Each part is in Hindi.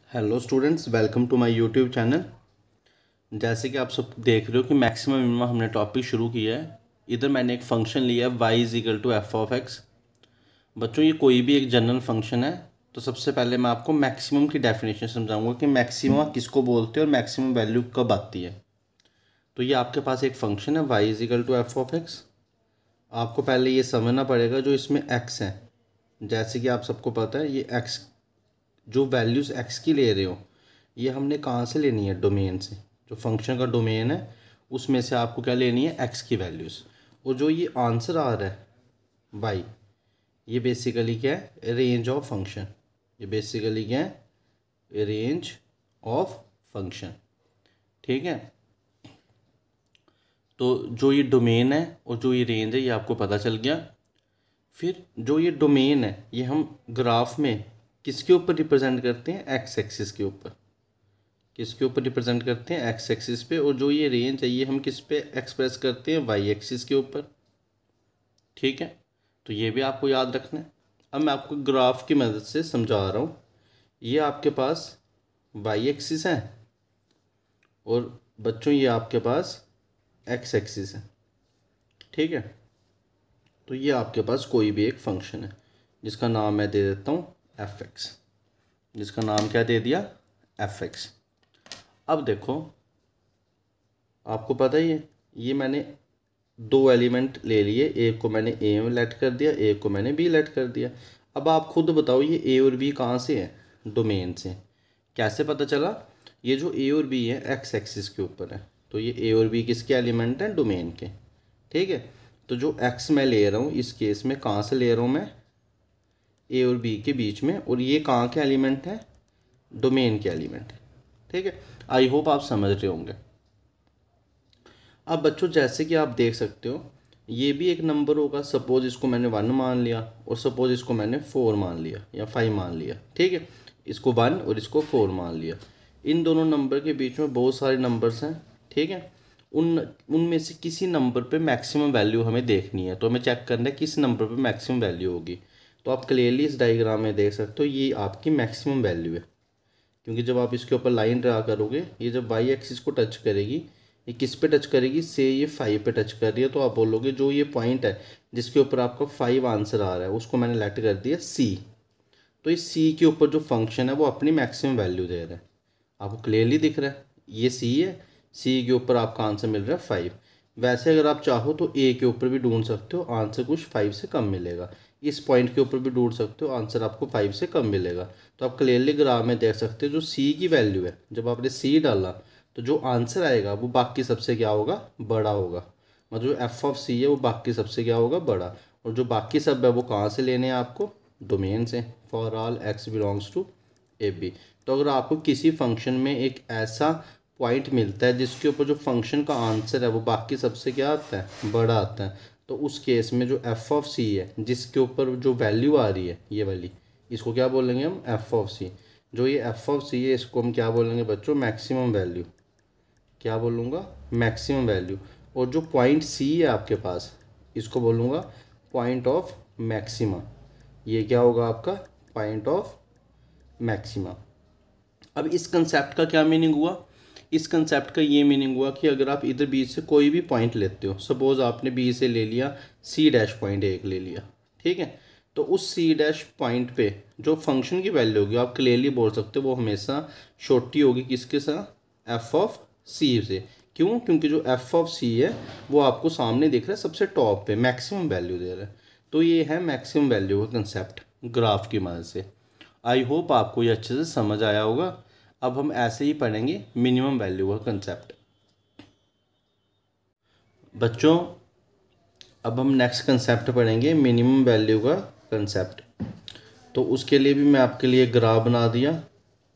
Hello students, welcome to my YouTube channel. जैसे कि आप सब देख रहे हो कि मैक्सिमम मिनिमम हमने टॉपिक शुरू किया है। इधर मैंने एक फ़ंक्शन लिया है y is equal to f of x. बच्चों, ये कोई भी एक जनरल फंक्शन है। तो सबसे पहले मैं आपको मैक्सिमम की डेफिनेशन समझाऊंगा कि मैक्सिमम किसको बोलते हैं और मैक्सिमम वैल्यू कब आती है। तो ये आपके पास एक फ़ंक्शन है y is equal to f of x. आपको पहले ये समझना पड़ेगा जो इसमें x है। जैसे कि आप सबको पता है, ये x जो वैल्यूज़ x की ले रहे हो, ये हमने कहाँ से लेनी है? डोमेन से। जो फंक्शन का डोमेन है उसमें से आपको क्या लेनी है? x की वैल्यूज़। और जो ये आंसर आ रहा है y, ये बेसिकली क्या है? Range of function. ये बेसिकली क्या है? Range of function. ठीक है। तो जो ये डोमेन है और जो ये रेंज है, ये आपको पता चल गया। फिर जो ये डोमेन है, ये हम ग्राफ में किसके ऊपर रिप्रेजेंट करते हैं? एक्स एक्सिस के ऊपर। किसके ऊपर रिप्रेजेंट करते हैं? एक्स एक्सिस पे। और जो ये रेंज है, ये हम किस पे एक्सप्रेस करते हैं? वाई एक्सिस के ऊपर। ठीक है। तो ये भी आपको याद रखना है। अब मैं आपको ग्राफ की मदद से समझा रहा हूँ। ये आपके पास वाई एक्सिस है और बच्चों ये आपके पास एक्स एक्सिस है। ठीक है। तो ये आपके पास कोई भी एक फंक्शन है जिसका नाम मैं दे देता हूँ एफ एक्स। जिसका नाम क्या दे दिया? F x. अब देखो, आपको पता ही है, ये मैंने दो एलिमेंट ले लिए। एक को मैंने ए में लेट कर दिया, एक को मैंने बी लेट कर दिया। अब आप खुद बताओ, ये ए और बी कहाँ से है? डोमेन से। कैसे पता चला? ये जो ए और बी है एक्स एक्सिस के ऊपर है, तो ये ए और बी किसके एलिमेंट हैं? डोमेन के। ठीक है। तो जो एक्स मैं ले रहा हूँ इस केस में, कहाँ से ले रहा हूँ मैं? ए और बी के बीच में। और ये कहाँ के एलिमेंट है? डोमेन के एलिमेंट है। ठीक है। आई होप आप समझ रहे होंगे। अब बच्चों, जैसे कि आप देख सकते हो, ये भी एक नंबर होगा। सपोज इसको मैंने 1 मान लिया और सपोज इसको मैंने 4 मान लिया या 5 मान लिया। ठीक है। इसको 1 और इसको 4 मान लिया। इन दोनों नंबर के बीच में बहुत सारे नंबर्स हैं। ठीक है। उनमें से किसी नंबर पे मैक्सिमम वैल्यू हमें देखनी है। तो हमें चेक करना है किस नंबर पे मैक्सिमम वैल्यू होगी। तो आप क्लियरली इस डायग्राम में देख सकते हो, ये आपकी मैक्सिमम वैल्यू है। क्योंकि जब आप इसके ऊपर लाइन ड्रा करोगे, ये जब वाई एक्सिस को टच करेगी, ये किस पे टच करेगी? से ये 5 पे टच कर रही है। तो आप बोलोगे जो ये पॉइंट है जिसके ऊपर आपका 5 आंसर आ रहा है, उसको मैंने लेट कर दिया सी। तो इस सी के ऊपर जो फंक्शन है वो अपनी मैक्सिमम वैल्यू दे रहा है। आपको क्लियरली दिख रहा है, ये सी है। सी के ऊपर आपका आंसर मिल रहा है 5। वैसे अगर आप चाहो तो ए के ऊपर भी ढूंढ सकते हो, आंसर कुछ 5 से कम मिलेगा। इस पॉइंट के ऊपर भी ढूंढ सकते हो, आंसर आपको 5 से कम मिलेगा। तो आप क्लियरली ग्राफ में देख सकते हो, जो सी की वैल्यू है, जब आपने सी डाला तो जो आंसर आएगा वो बाकी सबसे क्या होगा? बड़ा होगा। मतलब जो एफ ऑफ सी है वो बाकी सबसे क्या होगा? बड़ा। और जो बाकी सब है वो कहाँ से लेने हैं आपको? डोमेन से। For all x belongs to A B. तो अगर आपको किसी फंक्शन में एक ऐसा पॉइंट मिलता है जिसके ऊपर जो फंक्शन का आंसर है वो बाकी सबसे क्या आता है? बड़ा आता है। तो उस केस में जो एफ ऑफ सी है, जिसके ऊपर जो वैल्यू आ रही है ये वाली, इसको क्या बोलेंगे हम? एफ ऑफ सी। जो ये एफ ऑफ सी है इसको हम क्या बोलेंगे बच्चों? Maximum value. क्या बोलूँगा? Maximum value. और जो पॉइंट सी है आपके पास, इसको बोलूँगा पॉइंट ऑफ मैक्सिमा। ये क्या होगा आपका? Point of maxima. अब इस कंसेप्ट का क्या मीनिंग हुआ? इस कंसेप्ट का ये मीनिंग हुआ कि अगर आप इधर बीच से कोई भी पॉइंट लेते हो, सपोज आपने बी से ले लिया सी डैश पॉइंट एक ले लिया। ठीक है। तो उस सी डैश पॉइंट पे जो फंक्शन की वैल्यू होगी, आप क्लियरली बोल सकते हो वो हमेशा छोटी होगी किसके साथ? एफ ऑफ सी से। क्यों? क्योंकि जो एफ ऑफ सी है वो आपको सामने दिख रहा है सबसे टॉप पे, मैक्सिमम वैल्यू दे रहा है। तो ये है मैक्सिमम वैल्यू का कंसेप्ट ग्राफ की मदद से। आई होप आपको ये अच्छे से समझ आया होगा। अब हम ऐसे ही पढ़ेंगे मिनिमम वैल्यू का कंसेप्ट। बच्चों, अब हम नेक्स्ट कंसेप्ट पढ़ेंगे मिनिमम वैल्यू का कंसेप्ट। तो उसके लिए भी मैं आपके लिए ग्राफ बना दिया,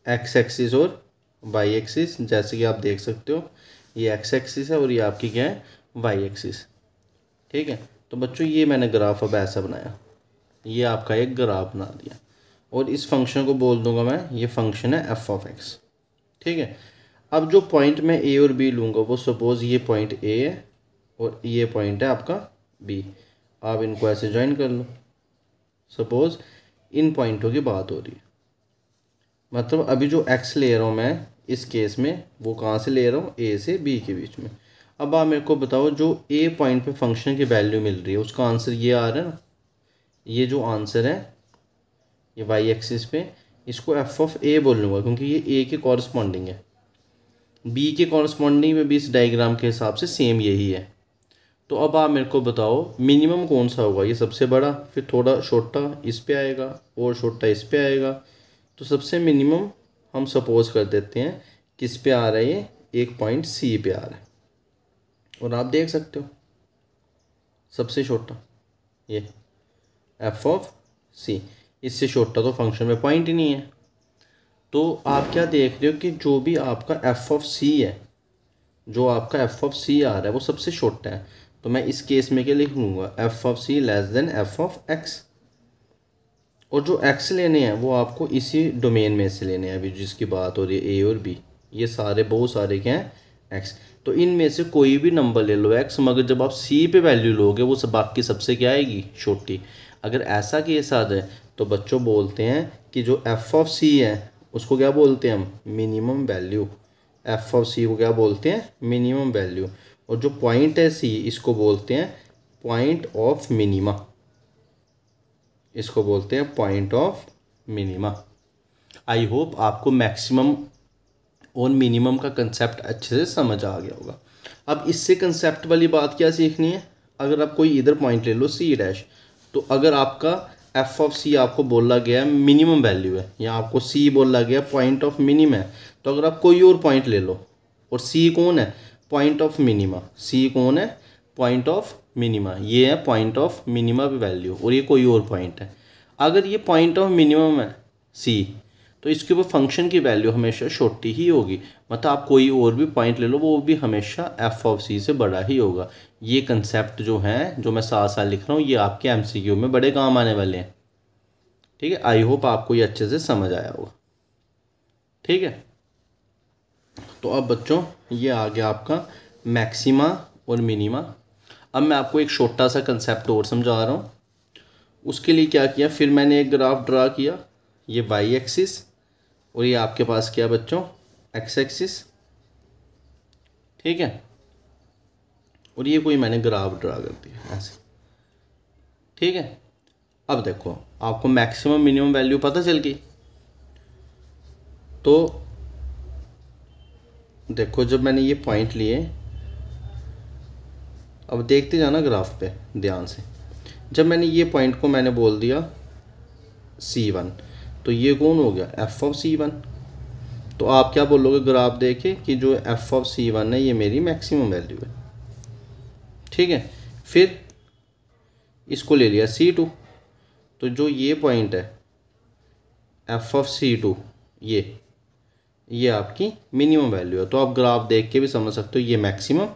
एक्स एक्सिस और वाई एक्सिस। जैसे कि आप देख सकते हो, ये एक्स एक्सिस है और ये आपकी क्या है? Y axis. ठीक है। तो बच्चों, ये मैंने ग्राफ अब ऐसा बनाया, ये आपका एक ग्राफ बना दिया। और इस फंक्शन को बोल दूंगा मैं, ये फंक्शन है एफ ऑफ एक्स। ठीक है। अब जो पॉइंट मैं ए और बी लूँगा, वो सपोज़ ये पॉइंट ए है और ये पॉइंट है आपका बी। आप इनको ऐसे ज्वाइन कर लो। सपोज़ इन पॉइंटों की बात हो रही है। मतलब अभी जो x ले रहा हूँ मैं इस केस में, वो कहाँ से ले रहा हूँ, a से b के बीच में। अब आप मेरे को बताओ, जो a पॉइंट पे फंक्शन की वैल्यू मिल रही है उसका आंसर ये आ रहा है ना, ये जो आंसर है ये y एक्सिस पे, इसको f ऑफ a बोल लूँगा क्योंकि ये a के कॉरस्पॉन्डिंग है, b के कॉरस्पॉन्डिंग में भी इस डायग्राम के हिसाब से सेम यही है। तो अब आप मेरे को बताओ मिनिमम कौन सा होगा, ये सबसे बड़ा, फिर थोड़ा छोटा इस पे आएगा और छोटा इस पे आएगा। तो सबसे मिनिमम हम सपोज कर देते हैं किस पे आ रहा है, ये एक पॉइंट सी पे आ रहा है। और आप देख सकते हो सबसे छोटा ये एफ ऑफ सी, इससे छोटा तो फंक्शन में पॉइंट ही नहीं है। तो आप क्या देख रहे हो कि जो भी आपका एफ ऑफ सी है, जो आपका एफ ऑफ सी आ रहा है वो सबसे छोटा है। तो मैं इस केस में क्या लिख लूँगा, f of c less than f of x. और जो एक्स लेने हैं वो आपको इसी डोमेन में से लेने हैं, अभी जिसकी बात हो रही है ए और बी, ये सारे बहुत सारे क्या हैं, एक्स। तो इनमें से कोई भी नंबर ले लो एक्स, मगर जब आप सी पे वैल्यू लोगे वो सब बाकी सबसे क्या आएगी, छोटी। अगर ऐसा केस आ जाए तो बच्चों बोलते हैं कि जो एफ ऑफ सी है उसको क्या बोलते हैं हम, मिनिमम वैल्यू। एफ ऑफ सी को क्या बोलते हैं, मिनिमम वैल्यू। और जो पॉइंट है सी, इसको बोलते हैं पॉइंट ऑफ मिनिमा, इसको बोलते हैं point of minima. I hope आपको मैक्सिमम और मिनिमम का कंसेप्ट अच्छे से समझ आ गया होगा। अब इससे कंसेप्ट वाली बात क्या सीखनी है, अगर आप कोई इधर पॉइंट ले लो सी डैश, तो अगर आपका एफ ऑफ सी आपको बोला गया मिनिमम वैल्यू है, या आपको सी बोला गया पॉइंट ऑफ मिनिमम है, तो अगर आप कोई और पॉइंट ले लो, और सी कौन है, पॉइंट ऑफ मिनिमा, सी कौन है, पॉइंट ऑफ मिनिमा, ये है पॉइंट ऑफ मिनिमा वैल्यू, और ये कोई और पॉइंट है। अगर ये पॉइंट ऑफ मिनिमम है सी, तो इसके ऊपर फंक्शन की वैल्यू हमेशा छोटी ही होगी। मतलब आप कोई और भी पॉइंट ले लो वो भी हमेशा एफ ऑफ सी से बड़ा ही होगा। ये कंसेप्ट जो है, जो मैं साथ साथ लिख रहा हूँ, ये आपके एमसीक्यू में बड़े काम आने वाले हैं। ठीक है, आई होप आपको ये अच्छे से समझ आया होगा। ठीक है, तो अब बच्चों ये आ गया आपका मैक्सिमा और मिनिमा। अब मैं आपको एक छोटा सा कंसेप्ट और समझा रहा हूँ। उसके लिए क्या किया, फिर मैंने एक ग्राफ ड्रा किया, ये वाई एक्सिस, और ये आपके पास क्या बच्चों, एक्स एक्सिस। ठीक है, और ये कोई मैंने ग्राफ ड्रा कर दिया ऐसे। ठीक है, अब देखो आपको मैक्सिमम मिनिमम वैल्यू पता चल गई। तो देखो जब मैंने ये पॉइंट लिए, अब देखते जाना ग्राफ पे ध्यान से। जब मैंने ये पॉइंट को मैंने बोल दिया C1, तो ये कौन हो गया, एफ ऑफ C1। तो आप क्या बोलोगे ग्राफ देखे कि जो एफ ऑफ C1 है ये मेरी मैक्सिमम वैल्यू है। ठीक है, फिर इसको ले लिया C2, तो जो ये पॉइंट है एफ ऑफ C2, ये आपकी मिनिमम वैल्यू है। तो आप ग्राफ देख के भी समझ सकते हो ये मैक्सिमम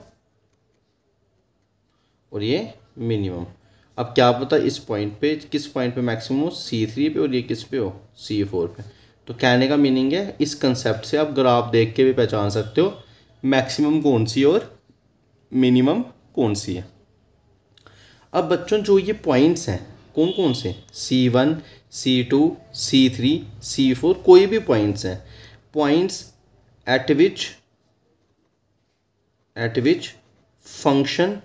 और ये मिनिमम। अब क्या पता इस पॉइंट पे, किस पॉइंट पे मैक्सिमम हो, C3 पे, और ये किस पे हो, C4 पे। तो कहने का मीनिंग है इस कंसेप्ट से आप ग्राफ देख के भी पहचान सकते हो मैक्सिमम कौन सी और मिनिमम कौन सी है। अब बच्चों जो ये पॉइंट्स हैं कौन कौन से, C1, C2, C3, C4, कोई भी पॉइंट्स हैं, points at which function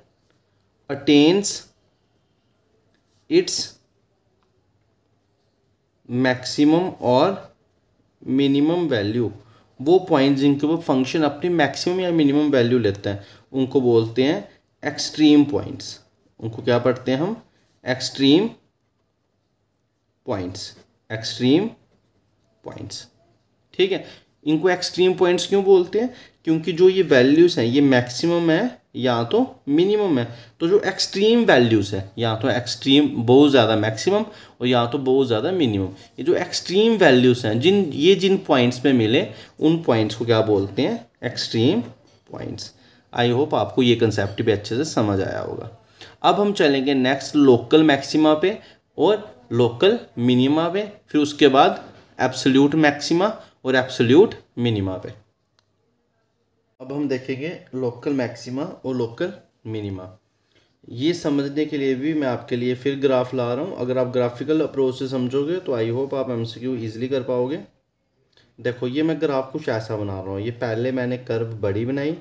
attains its maximum और मिनिमम वैल्यू। वो पॉइंट जिनके ऊपर फंक्शन अपनी मैक्सिमम या मिनिमम वैल्यू लेता है उनको बोलते हैं एक्सट्रीम पॉइंट्स। उनको क्या पढ़ते हैं हम, एक्सट्रीम पॉइंट्स, एक्सट्रीम पॉइंट्स। ठीक है, इनको एक्सट्रीम पॉइंट्स क्यों बोलते हैं, क्योंकि जो ये वैल्यूज़ हैं ये मैक्सिमम है या तो मिनिमम है। तो जो एक्सट्रीम वैल्यूज़ है या तो एक्सट्रीम बहुत ज़्यादा मैक्सिमम और या तो बहुत ज़्यादा मिनिमम, ये जो एक्सट्रीम वैल्यूज़ हैं जिन पॉइंट्स पे मिले उन पॉइंट्स को क्या बोलते हैं, एक्सट्रीम पॉइंट्स। आई होप आपको ये कंसेप्ट भी अच्छे से समझ आया होगा। अब हम चलेंगे नेक्स्ट लोकल मैक्सिमा पे और लोकल मिनिमा पे, फिर उसके बाद एब्सोल्यूट मैक्सिमा और एब्सोल्यूट मिनिमा पे। अब हम देखेंगे लोकल मैक्सिमा और लोकल मिनिमा। ये समझने के लिए भी मैं आपके लिए फिर ग्राफ ला रहा हूँ। अगर आप ग्राफिकल अप्रोच से समझोगे तो आई होप आप एमसीक्यू ईजिली कर पाओगे। देखो ये मैं ग्राफ कुछ ऐसा बना रहा हूँ, ये पहले मैंने कर्व बड़ी बनाई,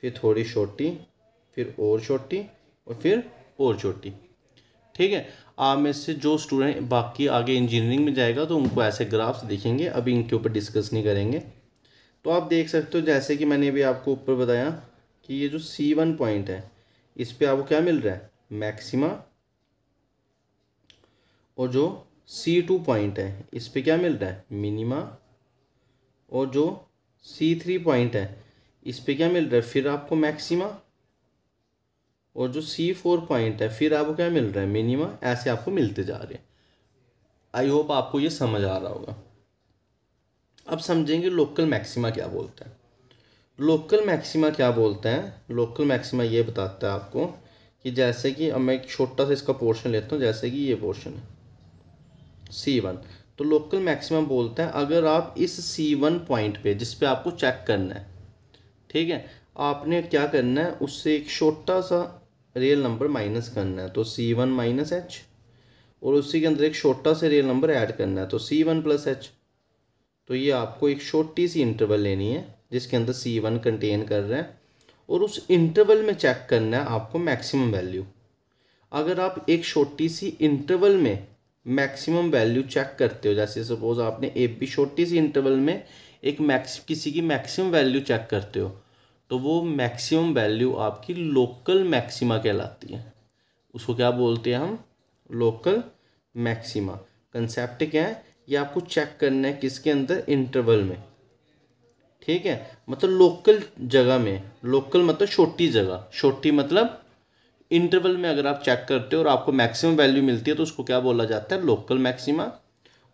फिर थोड़ी छोटी, फिर और छोटी, और फिर और छोटी। ठीक है, आप में से जो स्टूडेंट बाकी आगे इंजीनियरिंग में जाएगा तो उनको ऐसे ग्राफ्स दिखेंगे, अभी इनके ऊपर डिस्कस नहीं करेंगे। तो आप देख सकते हो जैसे कि मैंने अभी आपको ऊपर बताया कि ये जो C1 पॉइंट है इस पे आपको क्या मिल रहा है, मैक्सिमा। और जो C2 पॉइंट है इस पे क्या मिल रहा है, मिनिमा। और जो C3 पॉइंट है इस पे क्या मिल रहा है, फिर आपको मैक्सिमा। और जो C4 पॉइंट है फिर आपको क्या मिल रहा है, मिनिमा। ऐसे आपको मिलते जा रहे हैं। आई होप आपको ये समझ आ रहा होगा। अब समझेंगे लोकल मैक्सिमा क्या बोलता है। लोकल मैक्सिमा क्या बोलते हैं, लोकल मैक्सिमा ये बताता है आपको कि जैसे कि अब मैं एक छोटा सा इसका पोर्शन लेता हूँ, जैसे कि ये पोर्शन है C1। तो लोकल मैक्सिमा बोलते हैं अगर आप इस C1 पॉइंट पे जिस पे आपको चेक करना है, ठीक है, आपने क्या करना है, उससे एक छोटा सा रियल नंबर माइनस करना है, तो C1 माइनस H। और उसी के अंदर एक छोटा सा रियल नंबर ऐड करना है, तो C1 प्लस H। तो ये आपको एक छोटी सी इंटरवल लेनी है जिसके अंदर C1 कंटेन कर रहा है, और उस इंटरवल में चेक करना है आपको मैक्सिमम वैल्यू। अगर आप एक छोटी सी इंटरवल में मैक्सिमम वैल्यू चेक करते हो, जैसे सपोज आपने एक भी छोटी सी इंटरवल में एक किसी की मैक्सिमम वैल्यू चेक करते हो, तो वो मैक्सिमम वैल्यू आपकी लोकल मैक्सिमा कहलाती है। उसको क्या बोलते हैं हम, लोकल मैक्सिमा। कंसेप्ट क्या है, ये आपको चेक करना है किसके अंदर, इंटरवल में। ठीक है, मतलब लोकल जगह में, लोकल मतलब छोटी जगह, छोटी मतलब इंटरवल में अगर आप चेक करते हो और आपको मैक्सिमम वैल्यू मिलती है तो उसको क्या बोला जाता है, लोकल मैक्सिमा।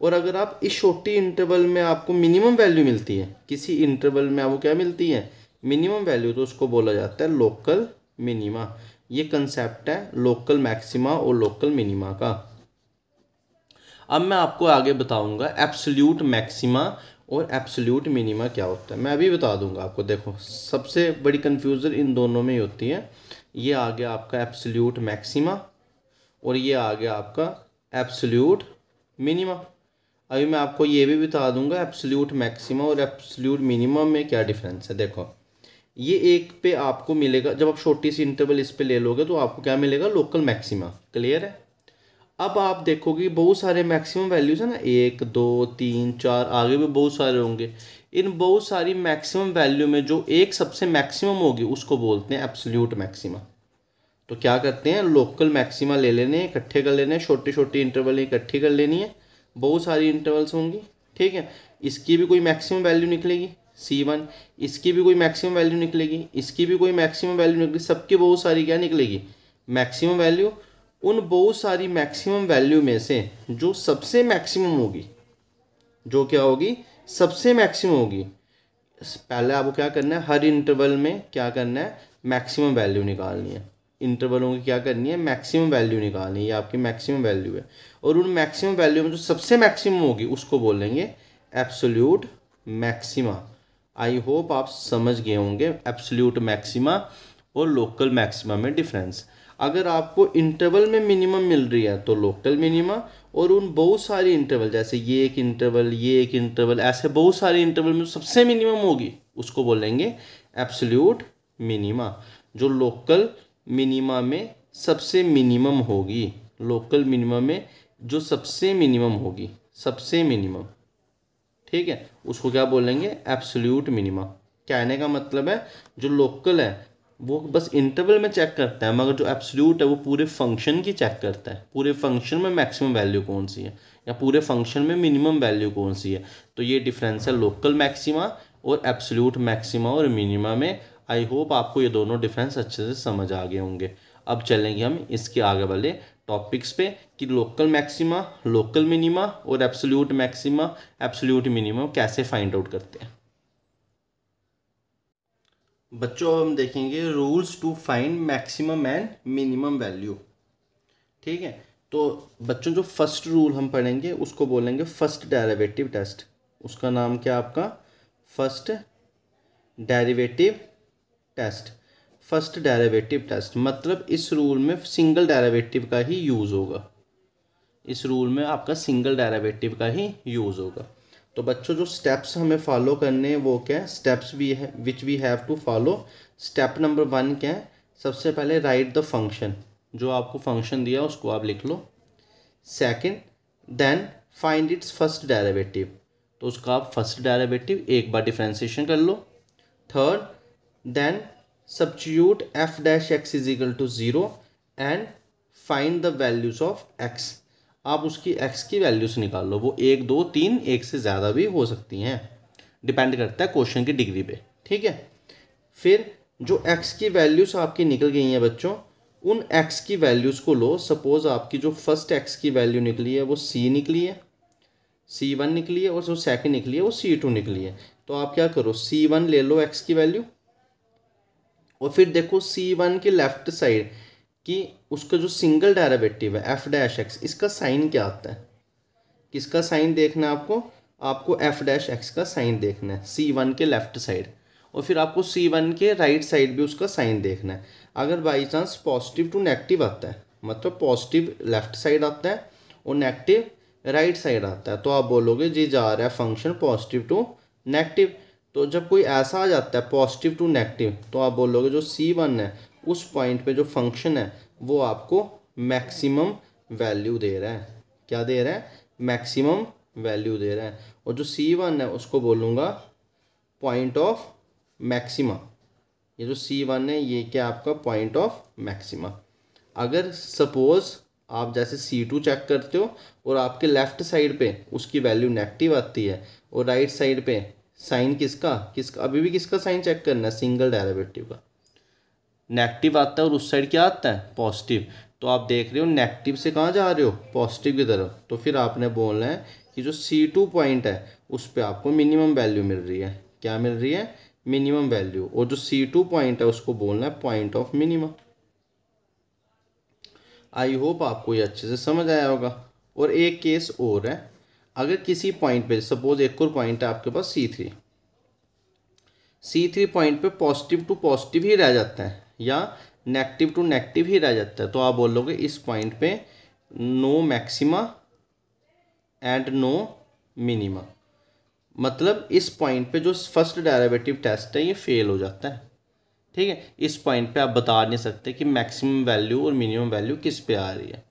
और अगर आप इस छोटी इंटरवल में आपको मिनिमम वैल्यू मिलती है, किसी इंटरवल में आपको क्या मिलती है, मिनिमम वैल्यू, तो उसको बोला जाता है लोकल मिनिमा। ये कंसेप्ट है लोकल मैक्सिमा और लोकल मिनिमा का। अब मैं आपको आगे बताऊंगा एब्सोल्यूट मैक्सिमा और एब्सोल्यूट मिनिमा क्या होता है, मैं अभी बता दूंगा आपको। देखो सबसे बड़ी कन्फ्यूज़न इन दोनों में ही होती है। ये आ गया आपका एब्सोल्यूट मैक्सिमा और ये आ गया आपका एब्सोल्यूट मिनिमा। अभी मैं आपको ये भी बता दूंगा एब्सोल्यूट मैक्सिमा और एब्सोल्यूट मिनिमम में क्या डिफरेंस है। देखो ये एक पे आपको मिलेगा, जब आप छोटी सी इंटरवल इस पे ले लोगे तो आपको क्या मिलेगा, लोकल मैक्सिमा। क्लियर है। अब आप देखोगे बहुत सारे मैक्सिमम वैल्यूज है ना, 1 2 3 4, आगे भी बहुत सारे होंगे। इन बहुत सारी मैक्सिमम वैल्यू में जो एक सबसे मैक्सिमम होगी उसको बोलते हैं एब्सोल्यूट मैक्सिमा। तो क्या करते हैं, लोकल मैक्सिमा ले लेने हैं, इकट्ठे कर लेने हैं, छोटी छोटी इंटरवल इकट्ठी कर लेनी है, बहुत सारी इंटरवल्स होंगी। ठीक है, इसकी भी कोई मैक्सिमम वैल्यू निकलेगी C1, इसकी भी कोई मैक्सिमम वैल्यू निकलेगी, इसकी भी कोई मैक्सिमम वैल्यू निकलेगी, सबकी बहुत सारी क्या निकलेगी, मैक्सिमम वैल्यू। उन बहुत सारी मैक्सिमम वैल्यू में से जो सबसे मैक्सिमम होगी, जो क्या होगी, सबसे मैक्सिमम होगी, पहले आपको क्या करना है, हर इंटरवल में क्या करना है, मैक्सिमम वैल्यू निकालनी है। इंटरवलों की क्या करनी है, मैक्सिमम वैल्यू निकालनी है, ये आपकी मैक्सिमम वैल्यू है। और उन मैक्सिमम वैल्यू में जो सबसे मैक्सिमम होगी उसको बोलेंगे एब्सोल्यूट मैक्सिमा। आई होप आप समझ गए होंगे एब्सोल्यूट मैक्सिमा और लोकल मैक्सिमा में डिफरेंस। अगर आपको इंटरवल में मिनिमम मिल रही है तो लोकल मिनिमा, और उन बहुत सारी इंटरवल जैसे ये एक इंटरवल, ये एक इंटरवल, ऐसे बहुत सारे इंटरवल में सबसे मिनिमम होगी उसको बोलेंगे एब्सोल्यूट मिनिमा। जो लोकल मिनिमा में सबसे मिनिमम होगी, लोकल मिनिमा में जो सबसे मिनिमम होगी, सबसे मिनिमम, ठीक है, उसको क्या बोलेंगे, एब्सोल्यूट मिनिमा। कहने का मतलब है जो लोकल है वो बस इंटरवल में चेक करता है, मगर जो एब्सोल्यूट है वो पूरे फंक्शन की चेक करता है, पूरे फंक्शन में मैक्सिमम वैल्यू कौन सी है या पूरे फंक्शन में मिनिमम वैल्यू कौन सी है। तो ये डिफरेंस है लोकल मैक्सिमा और एब्सोल्यूट मैक्सिमा और मिनिमा में। आई होप आपको ये दोनों डिफरेंस अच्छे से समझ आ गए होंगे। अब चलेंगे हम इसके आगे वाले टॉपिक्स पे कि लोकल मैक्सिमा, लोकल मिनिमा और एब्सोल्यूट मैक्सिमा, एब्सोल्यूट मिनिमा कैसे फाइंड आउट करते हैं। बच्चों हम देखेंगे rules to find maximum and minimum value. ठीक है, तो बच्चों जो फर्स्ट रूल हम पढ़ेंगे उसको बोलेंगे फर्स्ट डेरिवेटिव टेस्ट। उसका नाम क्या आपका, first derivative test. First derivative test मतलब इस रूल में सिंगल डेरिवेटिव का ही यूज़ होगा, इस रूल में आपका सिंगल डेरिवेटिव का ही यूज़ होगा। तो बच्चों जो स्टेप्स हमें फॉलो करने हैं वो क्या है, स्टेप्स वी है which we have to follow. Step number 1 क्या है, सबसे पहले राइट द फंक्शन, जो आपको फंक्शन दिया उसको आप लिख लो। Second, then find its first derivative, तो उसका आप फर्स्ट डेरिवेटिव एक बार डिफ्रेंशिएशन कर लो। Third, then substitute f dash x is equal to 0 and find the values of x, आप उसकी x की वैल्यूज निकाल लो। वो 1 2 3 एक से ज़्यादा भी हो सकती हैं, डिपेंड करता है क्वेश्चन की डिग्री पे, ठीक है। फिर जो x की वैल्यूज आपकी निकल गई हैं बच्चों, उन x की वैल्यूज़ को लो। सपोज आपकी जो फर्स्ट x की वैल्यू निकली है वो c निकली है, c1 निकली है, और जो सेकंड निकली है वो c2 निकली है। तो आप क्या करो, c1 ले लो x की वैल्यू, और फिर देखो c1 के लेफ्ट साइड कि उसका जो सिंगल डेरिवेटिव है एफ डैश एक्स, इसका साइन क्या आता है, किसका साइन देखना है आपको, आपको एफ डैश एक्स का साइन देखना है c1 के लेफ्ट साइड, और फिर आपको c1 के राइट साइड भी उसका साइन देखना है। अगर by chance positive to negative आता है, मतलब पॉजिटिव लेफ्ट साइड आता है और नेगेटिव राइट साइड आता है, तो आप बोलोगे जी जा रहा है फंक्शन पॉजिटिव टू नेगेटिव। तो जब कोई ऐसा आ जाता है पॉजिटिव टू नेगेटिव, तो आप बोलोगे जो c1 है उस पॉइंट पे जो फंक्शन है वो आपको मैक्सिमम वैल्यू दे रहा है। क्या दे रहा है, मैक्सिमम वैल्यू दे रहा है। और जो c1 है उसको बोलूँगा पॉइंट ऑफ मैक्सिमा। ये जो c1 है ये क्या आपका पॉइंट ऑफ मैक्सिमा। अगर सपोज आप जैसे c2 चेक करते हो और आपके लेफ्ट साइड पे उसकी वैल्यू नेगेटिव आती है और राइट साइड पे साइन किसका अभी भी किसका साइन चेक करना है, सिंगल डेरिवेटिव का। नेगेटिव आता है और उस साइड क्या आता है, पॉजिटिव। तो आप देख रहे हो नेगेटिव से कहाँ जा रहे हो, पॉजिटिव की तरफ। तो फिर आपने बोलना है कि जो c2 पॉइंट है उस पर आपको मिनिमम वैल्यू मिल रही है। क्या मिल रही है, मिनिमम वैल्यू। और जो c2 पॉइंट है उसको बोलना है point of minimum. I hope आपको ये अच्छे से समझ आया होगा। और एक केस और है, अगर किसी पॉइंट पे सपोज एक और पॉइंट है आपके पास C3 पॉइंट पे पॉजिटिव टू पॉजिटिव ही रह जाता है या नेगेटिव टू नेगेटिव ही रह जाता है, तो आप बोलोगे इस पॉइंट पे no maxima and no minima. मतलब इस पॉइंट पे जो फर्स्ट डेरिवेटिव टेस्ट है ये फेल हो जाता है, ठीक है। इस पॉइंट पे आप बता नहीं सकते कि मैक्सिमम वैल्यू और मिनिमम वैल्यू किस पे आ रही है।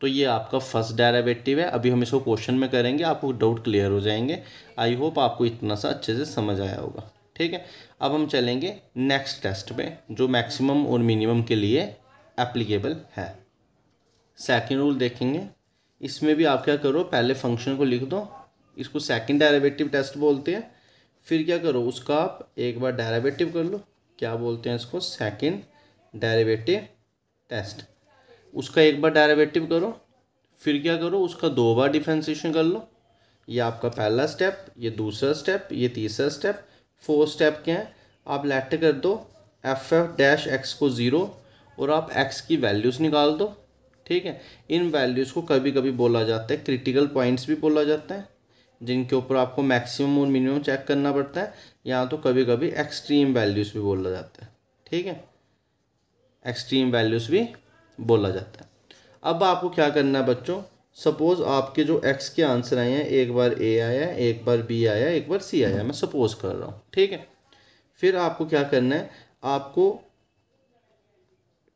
तो ये आपका फर्स्ट डेरिवेटिव है। अभी हम इसको क्वेश्चन में करेंगे, आपको डाउट क्लियर हो जाएंगे। आई होप आपको इतना सा अच्छे से समझ आया होगा, ठीक है। अब हम चलेंगे नेक्स्ट टेस्ट पे जो मैक्सिमम और मिनिमम के लिए एप्लीकेबल है। सेकंड रूल देखेंगे। इसमें भी आप क्या करो, पहले फंक्शन को लिख दो, इसको सेकंड डेरिवेटिव टेस्ट बोलते हैं। फिर क्या करो, उसका आप एक बार डेरिवेटिव कर लो, क्या बोलते हैं इसको, सेकंड डेरिवेटिव टेस्ट। उसका एक बार डेरिवेटिव करो, फिर क्या करो, उसका 2 बार डिफरेंशिएशन कर लो। ये आपका पहला स्टेप, ये दूसरा स्टेप, ये तीसरा स्टेप। 4 स्टेप क्या है, आप लेट कर दो एफ डैश एक्स को 0 और आप एक्स की वैल्यूज़ निकाल दो, ठीक है। इन वैल्यूज़ को कभी कभी बोला जाता है क्रिटिकल पॉइंट्स भी बोला जाता है, जिनके ऊपर आपको मैक्सिमम और मिनिमम चेक करना पड़ता है। यहाँ तो कभी कभी एक्सट्रीम वैल्यूज़ भी बोला जाता है, ठीक है, एक्सट्रीम वैल्यूज़ भी बोला जाता है। अब आपको क्या करना है बच्चों, सपोज आपके जो x के आंसर आए हैं, एक बार a आया, एक बार b आया, एक बार c आया, मैं सपोज कर रहा हूँ, ठीक है। फिर आपको क्या करना है, आपको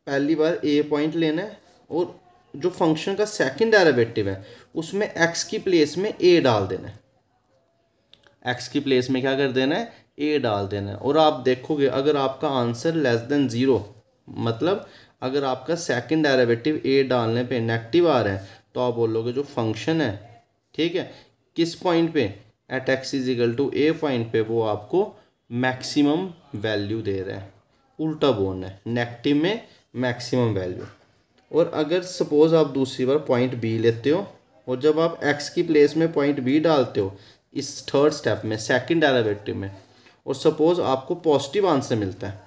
पहली बार a पॉइंट लेना है और जो फंक्शन का सेकंड डेरिवेटिव है उसमें x की प्लेस में a डाल देना है। x की प्लेस में क्या कर देना है, a डाल देना है। और आप देखोगे अगर आपका आंसर लेस देन 0, मतलब अगर आपका सेकंड डेरिवेटिव a डालने पे नेगेटिव आ रहा है, तो आप बोलोगे जो फंक्शन है, ठीक है, किस पॉइंट पे, at x is equal to a point पे वो आपको मैक्सिमम वैल्यू दे रहा है। उल्टा बोलना है, नेगेटिव में मैक्सिमम वैल्यू। और अगर सपोज आप दूसरी बार पॉइंट b लेते हो और जब आप x की प्लेस में पॉइंट b डालते हो इस थर्ड स्टेप में सेकंड डेरिवेटिव में, और सपोज आपको पॉजिटिव आंसर मिलता है,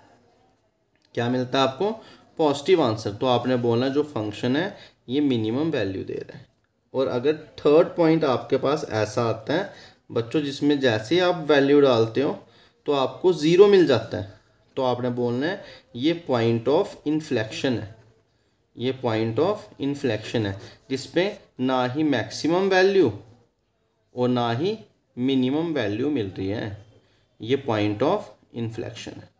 क्या मिलता है आपको, पॉजिटिव आंसर, तो आपने बोलना जो फंक्शन है ये मिनिमम वैल्यू दे रहा है। और अगर थर्ड पॉइंट आपके पास ऐसा आता है बच्चों जिसमें जैसे ही आप वैल्यू डालते हो तो आपको 0 मिल जाता है, तो आपने बोलना है ये पॉइंट ऑफ इन्फ्लेक्शन है, ये पॉइंट ऑफ इन्फ्लेक्शन है जिसपे ना ही मैक्सिमम वैल्यू और ना ही मिनिमम वैल्यू मिल रही है, ये पॉइंट ऑफ इन्फ्लेक्शन है।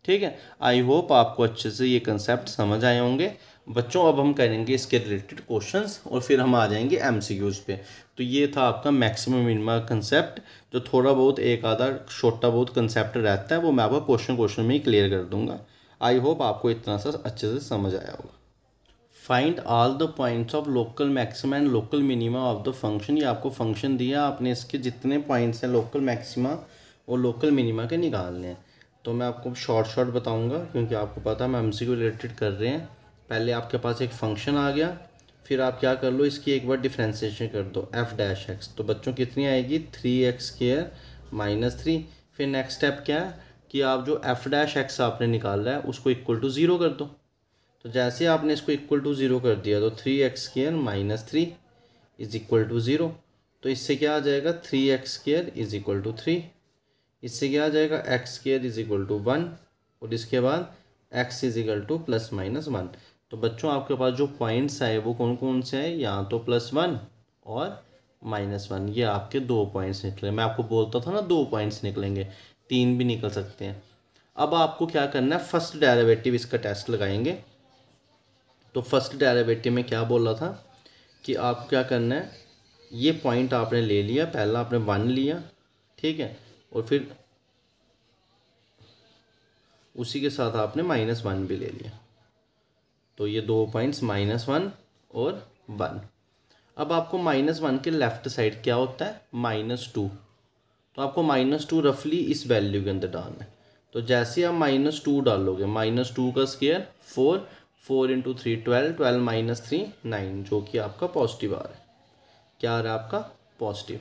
ठीक है, आई होप आपको अच्छे से ये कंसेप्ट समझ आए होंगे बच्चों। अब हम करेंगे इसके रिलेटेड क्वेश्चंस और फिर हम आ जाएंगे एमसीक्यूज़ पे। तो ये था आपका मैक्सिमम मिनिमम कंसेप्ट, जो थोड़ा बहुत एक आधा छोटा बहुत कंसेप्ट रहता है वो मैं आपका क्वेश्चन में ही क्लियर कर दूंगा। आई होप आपको इतना सा अच्छे से समझ आया होगा। Find all the points of local maxima and local minima of the function. ये आपको फंक्शन दिया, आपने इसके जितने पॉइंट्स हैं लोकल मैक्सिमा और लोकल मिनिमा के निकालने हैं। तो मैं आपको शॉर्ट बताऊंगा क्योंकि आपको पता है हम एमसीक्यू रिलेटेड कर रहे हैं। पहले आपके पास एक फंक्शन आ गया, फिर आप क्या कर लो, इसकी एक बार डिफ्रेंसिएशन कर दो एफ डैश एक्स। तो बच्चों कितनी आएगी 3x² -3। फिर नेक्स्ट स्टेप क्या है कि आप जो एफ डैश एक्स आपने निकाला है उसको इक्वल टू 0 कर दो। तो जैसे आपने इसको इक्वल टू 0 कर दिया तो 3x² -3 इज इक्वल टू 0। तो इससे क्या आ जाएगा 3x² इज इक्वल टू 3। इससे क्या आ जाएगा x² इज इक्वल टू 1 और इसके बाद x इज इक्वल टू +-1। तो बच्चों आपके पास जो पॉइंट्स आए वो कौन कौन से हैं, यहाँ तो +1 और -1, ये आपके 2 पॉइंट्स निकले। मैं आपको बोलता था ना 2 पॉइंट्स निकलेंगे, 3 भी निकल सकते हैं। अब आपको क्या करना है, फर्स्ट डेरिवेटिव इसका टेस्ट लगाएंगे। तो फर्स्ट डेरिवेटिव में क्या बोला था कि आप क्या करना है, ये पॉइंट आपने ले लिया, पहला आपने 1 लिया, ठीक है, और फिर उसी के साथ आपने -1 भी ले लिया। तो ये 2 पॉइंट्स -1 और 1। अब आपको -1 के लेफ्ट साइड क्या होता है -2। तो आपको -2 रफली इस वैल्यू के अंदर डालना है। तो जैसे आप -2 डालोगे, -2 का स्क्वायर 4, 4 × 3 12, 12 - 3 9, जो कि आपका पॉजिटिव आ रहा है। क्या आ रहा है आपका पॉजिटिव।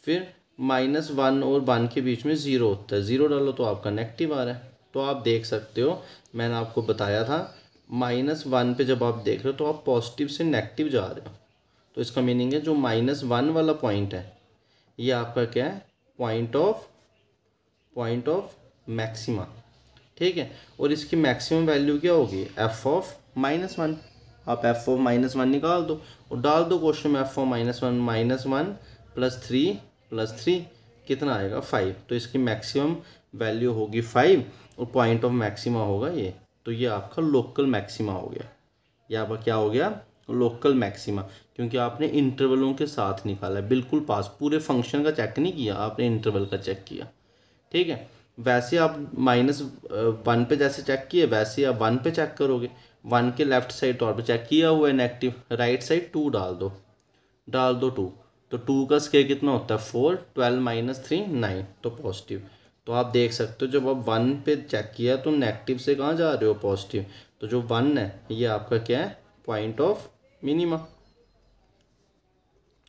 फिर -1 और 1 के बीच में 0 होता है, 0 डालो तो आपका नेगेटिव आ रहा है। तो आप देख सकते हो, मैंने आपको बताया था -1 पे जब आप देख रहे हो तो आप पॉजिटिव से नेगेटिव जा रहे हो। तो इसका मीनिंग है जो -1 वाला पॉइंट है ये आपका क्या है, पॉइंट ऑफ मैक्सिमा। ठीक है, और इसकी मैक्सिमम वैल्यू क्या होगी f ऑफ -1। आप f ऑफ -1 निकाल दो और डाल दो क्वेश्चन में f ऑफ -1 -1 +3 +3 कितना आएगा 5। तो इसकी मैक्सिमम वैल्यू होगी 5 और पॉइंट ऑफ मैक्सिमा होगा ये। तो ये आपका लोकल मैक्सिमा हो गया। ये आपका क्या हो गया, लोकल मैक्सिमा, क्योंकि आपने इंटरवलों के साथ निकाला है, बिल्कुल पास, पूरे फंक्शन का चेक नहीं किया, आपने इंटरवल का चेक किया। ठीक है, वैसे आप -1 पे जैसे चेक किए वैसे आप 1 पे चेक करोगे। 1 के लेफ्ट साइड तौर पे चेक किया हुआ है नेगेटिव, राइट साइड 2 डाल दो 2। तो 2 का स्क्वायर कितना होता है 4, 12 - 3 9, तो पॉजिटिव। तो आप देख सकते हो जब आप 1 पे चेक किया तो नेगेटिव से कहाँ जा रहे हो पॉजिटिव। तो जो 1 है ये आपका क्या है, पॉइंट ऑफ मिनिमा।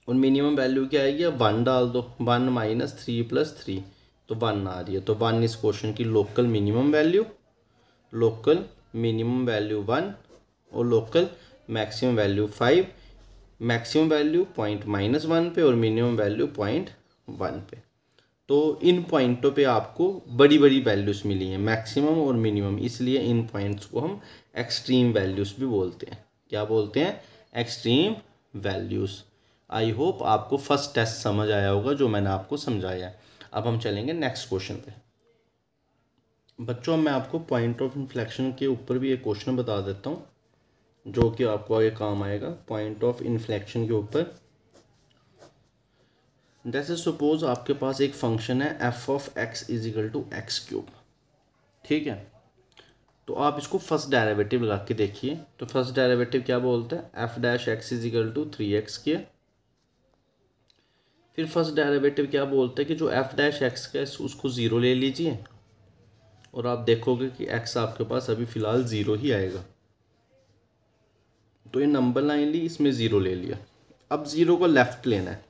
और मिनिमम वैल्यू क्या आएगी, अब 1 डाल दो, 1 - 3 + 3 तो 1 आ रही है। तो 1 इस क्वेश्चन की लोकल मिनिमम वैल्यू 1 और local maximum value 5। Maximum value point -1 पे और मिनिमम वैल्यू पॉइंट 1 पे। तो इन पॉइंटों पे आपको बड़ी बड़ी वैल्यूज़ मिली हैं, मैक्सिमम और मिनिमम, इसलिए इन पॉइंट्स को हम एक्सट्रीम वैल्यूज़ भी बोलते हैं। क्या बोलते हैं, एक्सट्रीम वैल्यूज़। आई होप आपको फर्स्ट टेस्ट समझ आया होगा जो मैंने आपको समझाया है। अब हम चलेंगे नेक्स्ट क्वेश्चन पे। बच्चों मैं आपको पॉइंट ऑफ इन्फ्लेक्शन के ऊपर भी एक क्वेश्चन बता देता हूँ जो कि आपको आगे काम आएगा। पॉइंट ऑफ इन्फ्लेक्शन के ऊपर जैसे सपोज आपके पास एक फंक्शन है f of x is equal to x³। ठीक है, तो आप इसको फर्स्ट डेरिवेटिव लगा के देखिए। तो फर्स्ट डेरिवेटिव क्या बोलता है, f dash x is equal to 3x²। फिर फर्स्ट डेरिवेटिव क्या बोलता है कि जो f डैश x का है उसको 0 ले लीजिए और आप देखोगे कि x आपके पास अभी फ़िलहाल 0 ही आएगा। तो ये नंबर लाइन ली, इसमें 0 ले लिया। अब 0 को लेफ़्ट लेना है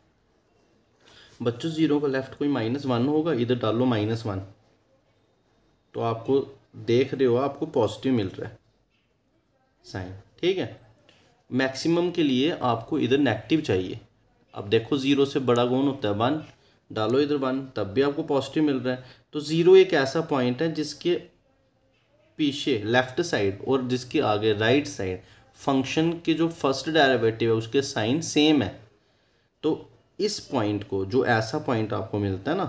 बच्चों, 0 का लेफ़्ट कोई -1 होगा, इधर डालो -1 तो आपको देख रहे हो आपको पॉजिटिव मिल रहा है साइन। ठीक है, मैक्सिमम के लिए आपको इधर नेगेटिव चाहिए। अब देखो 0 से बड़ा कौन होता है 1, डालो इधर 1 तब भी आपको पॉजिटिव मिल रहा है। तो 0 एक ऐसा पॉइंट है जिसके पीछे लेफ़्ट साइड और जिसके आगे राइट साइड फंक्शन के जो फर्स्ट डेरिवेटिव है उसके साइन सेम है। तो इस पॉइंट को, जो ऐसा पॉइंट आपको मिलता है ना,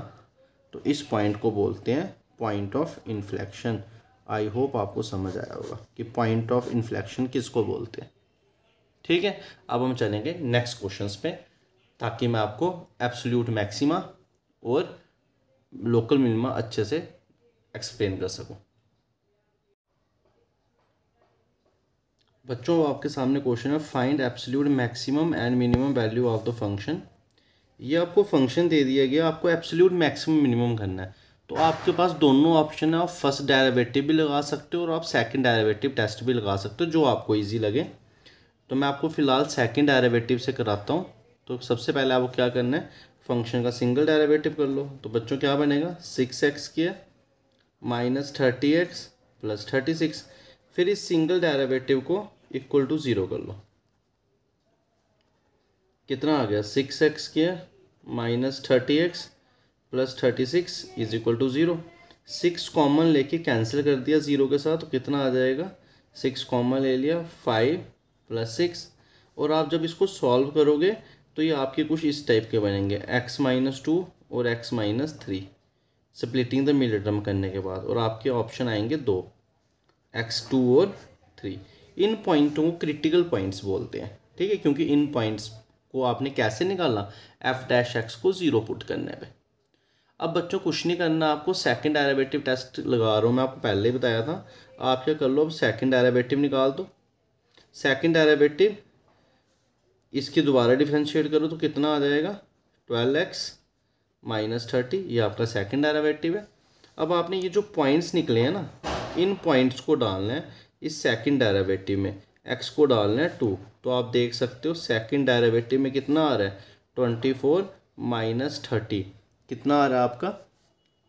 तो इस पॉइंट को बोलते हैं point of inflection. I hope आपको समझ आया होगा कि पॉइंट ऑफ इन्फ्लेक्शन किसको बोलते हैं। ठीक है, अब हम चलेंगे नेक्स्ट क्वेश्चंस पे, ताकि मैं आपको एब्सोल्यूट मैक्सिमा और लोकल मिनिमा अच्छे से एक्सप्लेन कर सकूं। बच्चों, आपके सामने क्वेश्चन है, find absolute maximum and minimum value of the function. ये आपको फंक्शन दे दिया गया, आपको एब्सोल्यूट मैक्सिमम मिनिमम करना है। तो आपके पास दोनों ऑप्शन है, आप फर्स्ट डेरिवेटिव भी लगा सकते हो और आप सेकंड डेरिवेटिव टेस्ट भी लगा सकते हो, जो आपको इजी लगे। तो मैं आपको फ़िलहाल सेकंड डेरिवेटिव से कराता हूँ। तो सबसे पहले आपको क्या करना है, फंक्शन का सिंगल डेरिवेटिव कर लो। तो बच्चों क्या बनेगा, 6x² माइनस 30x प्लस 36। फिर इस सिंगल डेरिवेटिव को इक्वल टू 0 कर लो। कितना आ गया, 6x² minus 30x plus 36 is equal to 0। 6 common लेके कैंसिल कर दिया 0 के साथ, तो कितना आ जाएगा, 6 कॉमन ले लिया, 5 प्लस 6। और आप जब इसको सॉल्व करोगे तो ये आपके कुछ इस टाइप के बनेंगे, x-2 और x-3 splitting the middle term करने के बाद, और आपके ऑप्शन आएंगे 2, x2 और 3। इन पॉइंटों को क्रिटिकल पॉइंट्स बोलते हैं। ठीक है, क्योंकि इन पॉइंट्स को आपने कैसे निकाला, f' को 0 पुट करने पे। अब बच्चों कुछ नहीं करना, आपको सेकंड डेरिवेटिव टेस्ट लगा रहा हूँ मैं, आपको पहले ही बताया था। आप क्या कर लो, अब सेकंड डेरिवेटिव निकाल दो। सेकंड डेरिवेटिव इसकी दोबारा डिफरेंशिएट करो तो कितना आ जाएगा, 12x माइनस 30। ये आपका सेकंड डेरिवेटिव है। अब आपने ये जो पॉइंट्स निकले हैं ना, इन पॉइंट्स को डालना है इस सेकंड डेरिवेटिव में, x को डालना है 2। तो आप देख सकते हो सेकंड डेरिवेटिव में कितना आ रहा है, 24 माइनस 30 कितना आ रहा है आपका,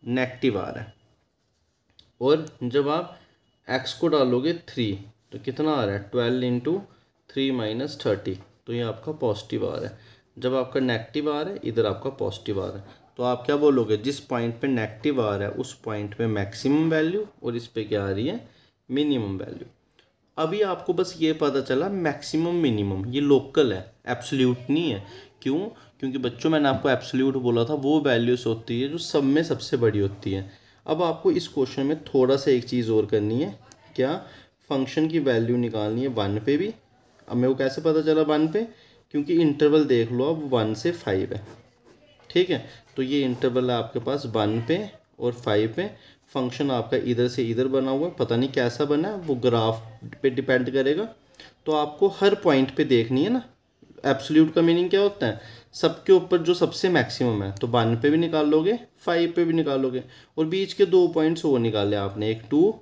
नेगेटिव आ रहा है। और जब आप x को डालोगे 3 तो कितना आ रहा है, 12 इंटू 3 माइनस 30, तो ये आपका पॉजिटिव आ रहा है। जब आपका नेगेटिव आ रहा है, इधर आपका पॉजिटिव आ रहा है, तो आप क्या बोलोगे, जिस पॉइंट पे नेगेटिव आ रहा है उस पॉइंट पे मैक्सिमम वैल्यू, और इस पे क्या आ रही है, मिनिमम वैल्यू। अभी आपको बस ये पता चला मैक्सिमम मिनिमम ये लोकल है, एब्सोल्यूट नहीं है। क्यों, क्योंकि बच्चों मैंने आपको एब्सोल्यूट बोला था, वो वैल्यूज होती है जो सब में सबसे बड़ी होती है। अब आपको इस क्वेश्चन में थोड़ा सा एक चीज़ और करनी है, क्या, फंक्शन की वैल्यू निकालनी है 1 पे भी। अब मेरे को कैसे पता चला 1 पे, क्योंकि इंटरवल देख लो अब 1 से 5 है। ठीक है, तो ये इंटरवल है आपके पास 1 पे और 5 पे। फंक्शन आपका इधर से इधर बना हुआ है, पता नहीं कैसा बना है, वो ग्राफ पे डिपेंड करेगा। तो आपको हर पॉइंट पे देखनी है ना, एब्सोल्यूट का मीनिंग क्या होता है, सबके ऊपर जो सबसे मैक्सिमम है। तो 1 पे भी निकाल लोगे, 5 पे भी निकालोगे, और बीच के 2 पॉइंट्स वो निकाले आपने, एक 2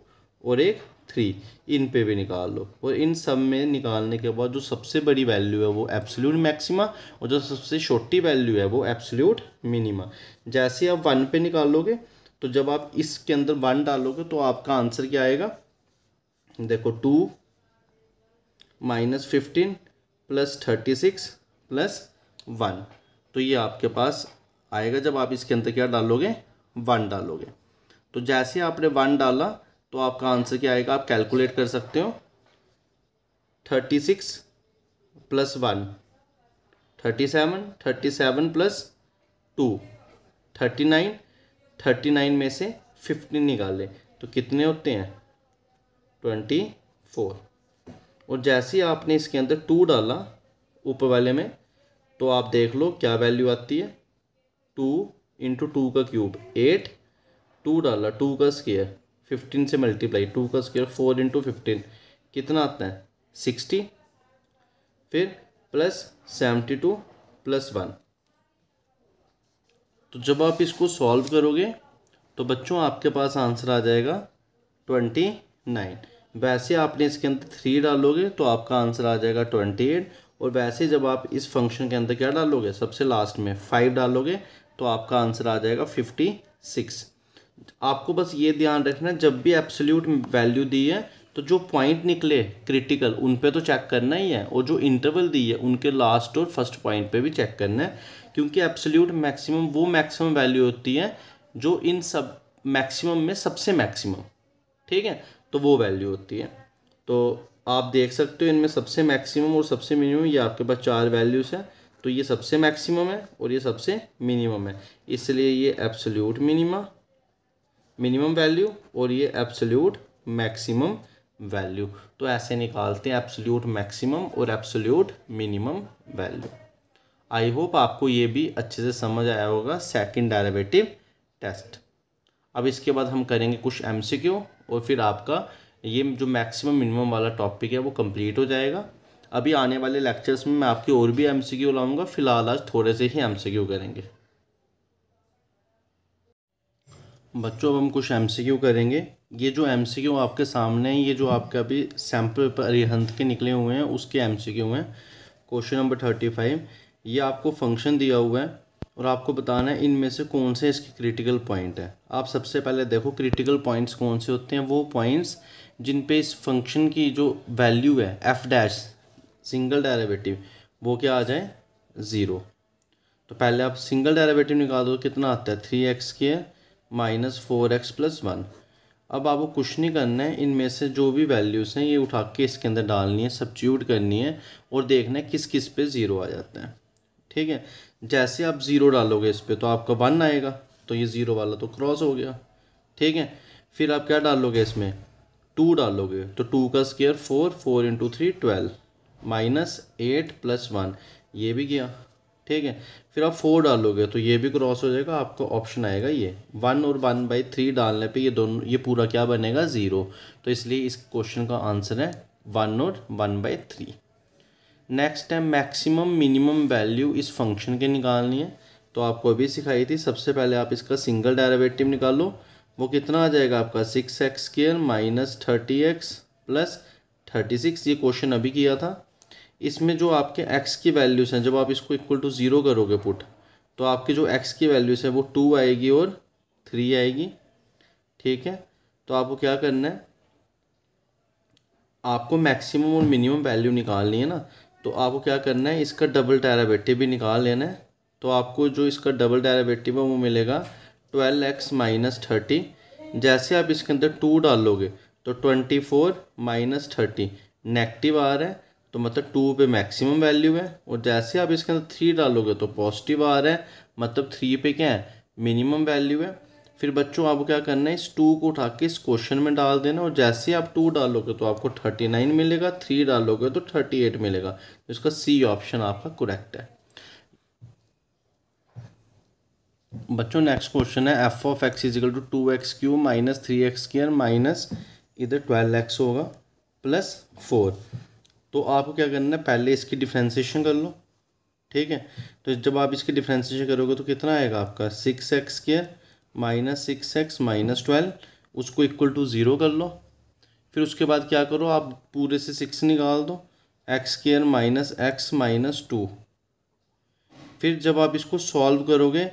और एक 3, इन पे भी निकाल लो। और इन सब में निकालने के बाद जो सबसे बड़ी वैल्यू है वो एब्सोल्यूट मैक्सिमा, और जो सबसे छोटी वैल्यू है वो एब्सोल्यूट मिनिमा। जैसे आप 1 पे निकालोगे, तो जब आप इसके अंदर 1 डालोगे तो आपका आंसर क्या आएगा, देखो 2 माइनस 15 प्लस 36 प्लस 1, तो ये आपके पास आएगा। जब आप इसके अंदर क्या डालोगे, 1 डालोगे, तो जैसे आपने 1 डाला तो आपका आंसर क्या आएगा, आप कैलकुलेट कर सकते हो। 36 प्लस 1 37, 37 प्लस 2 39, 39 में से 15 निकाले तो कितने होते हैं, 24। और जैसे ही आपने इसके अंदर 2 डाला ऊपर वाले में, तो आप देख लो क्या वैल्यू आती है, 2 इंटू 2 का क्यूब 8, 2 डाला 2 का स्क्वायर 15 से मल्टीप्लाई, 2 का स्क्वायर 4 इंटू 15 कितना आता है, 60। फिर प्लस 72 प्लस 1। तो जब आप इसको सॉल्व करोगे तो बच्चों आपके पास आंसर आ जाएगा 29। वैसे आपने इसके अंदर 3 डालोगे तो आपका आंसर आ जाएगा 28। और वैसे जब आप इस फंक्शन के अंदर क्या डालोगे, सबसे लास्ट में 5 डालोगे तो आपका आंसर आ जाएगा 56। आपको बस ये ध्यान रखना, जब भी एब्सोल्यूट वैल्यू दी है तो जो पॉइंट निकले क्रिटिकल उन पे तो चेक करना ही है, और जो इंटरवल दी है उनके लास्ट और फर्स्ट पॉइंट पे भी चेक करना है। क्योंकि एब्सोल्यूट मैक्सिमम वो मैक्सिमम वैल्यू होती है जो इन सब मैक्सिमम में सबसे मैक्सिमम, ठीक है, तो वो वैल्यू होती है। तो आप देख सकते हो इनमें सबसे मैक्सिमम और सबसे मिनिमम, ये आपके पास 4 वैल्यूज़ हैं। तो ये सबसे मैक्सिमम है और ये सबसे मिनिमम है, इसलिए ये एब्सोल्यूट मिनिमम वैल्यू और ये एब्सोल्यूट मैक्सिमम वैल्यू। तो ऐसे निकालते हैं एब्सोल्यूट मैक्सिमम और absolute minimum value. I hope आपको ये भी अच्छे से समझ आया होगा सेकंड डेरिवेटिव टेस्ट। अब इसके बाद हम करेंगे कुछ एमसीक्यू और फिर आपका ये जो मैक्सिमम मिनिमम वाला टॉपिक है वो कंप्लीट हो जाएगा। अभी आने वाले लेक्चर्स में मैं आपके और भी एमसीक्यू लाऊंगा, फिलहाल आज थोड़े से ही एमसीक्यू करेंगे। बच्चों अब हम कुछ एमसीक्यू करेंगे। ये जो एमसीक्यू आपके सामने है, ये जो आपके अभी सैम्पल पेपर अरिहंत के निकले हुए हैं उसके एमसीक्यू हैं। क्वेश्चन नंबर 35, ये आपको फंक्शन दिया हुआ है और आपको बताना है इनमें से कौन से इसके क्रिटिकल पॉइंट है। आप सबसे पहले देखो क्रिटिकल पॉइंट्स कौन से होते हैं। वो पॉइंट्स जिन पे इस फंक्शन की जो वैल्यू है एफ डैश सिंगल डेरिवेटिव वो क्या आ जाए 0। तो पहले आप सिंगल डेरिवेटिव निकाल दो, कितना आता है 3x² माइनस 4x + 1। अब आपको कुछ नहीं करना है, इनमें से जो भी वैल्यूज़ हैं ये उठा के इसके अंदर डालनी है, सब्स्टिट्यूट करनी है और देखना है किस किस पे 0 आ जाता है। ठीक है, जैसे आप 0 डालोगे इस पर तो आपका 1 आएगा, तो ये 0 वाला तो क्रॉस हो गया। ठीक है, फिर आप क्या डालोगे इसमें 2 डालोगे, तो 2 का स्क्वायर 4, 4 × 3 12 माइनस 8 + 1 ये भी गया। ठीक है, फिर आप 4 डालोगे तो ये भी क्रॉस हो जाएगा, आपका ऑप्शन आएगा ये 1 और 1/3 डालने पे ये दोनों ये पूरा क्या बनेगा 0। तो इसलिए इस क्वेश्चन का आंसर है 1 और 1/3। नेक्स्ट है मैक्सिमम मिनिमम वैल्यू इस फंक्शन के निकालनी है। तो आपको अभी सिखाई थी, सबसे पहले आप इसका सिंगल डेरिवेटिव निकालो। वो कितना आ जाएगा आपका 6x² माइनस 30x + 36। ये क्वेश्चन अभी किया था। इसमें जो आपके x की वैल्यूज़ हैं, जब आप इसको इक्वल टू 0 करोगे पुट, तो आपकी जो x की वैल्यूज़ है वो 2 आएगी और 3 आएगी। ठीक है, तो आपको क्या करना है, आपको मैक्सिमम और मिनिमम वैल्यू निकालनी है ना, तो आपको क्या करना है इसका डबल डेरिवेटिव भी निकाल लेना है। तो आपको जो इसका डबल डेरिवेटिव है वो मिलेगा 12x माइनस 30। जैसे आप इसके अंदर 2 डालोगे तो 24 माइनस 30 नेगेटिव आ रहा है, तो मतलब 2 पे मैक्सिमम वैल्यू है। और जैसे आप इसके अंदर 3 डालोगे तो पॉजिटिव आ रहा है, मतलब 3 पे क्या है मिनिमम वैल्यू है। फिर बच्चों आपको क्या करना है, इस 2 को उठा के इस क्वेश्चन में डाल देना और जैसे आप 2 डालोगे तो आपको 39 मिलेगा, 3 डालोगे तो 38 मिलेगा। तो इसका सी ऑप्शन आपका करेक्ट है। बच्चों नेक्स्ट क्वेश्चन है f(x) = 2x³ minus 3x² minus इधर 12x होगा प्लस 4। तो आपको क्या करना है, पहले इसकी डिफ्रेंसिएशन कर लो। ठीक है, तो जब आप इसकी डिफ्रेंसिएशन करोगे तो कितना आएगा आपका 6x² माइनस 6x माइनस 12, उसको इक्वल टू 0 कर लो। फिर उसके बाद क्या करो, आप पूरे से 6 निकाल दो, x² माइनस x माइनस 2। फिर जब आप इसको सॉल्व करोगे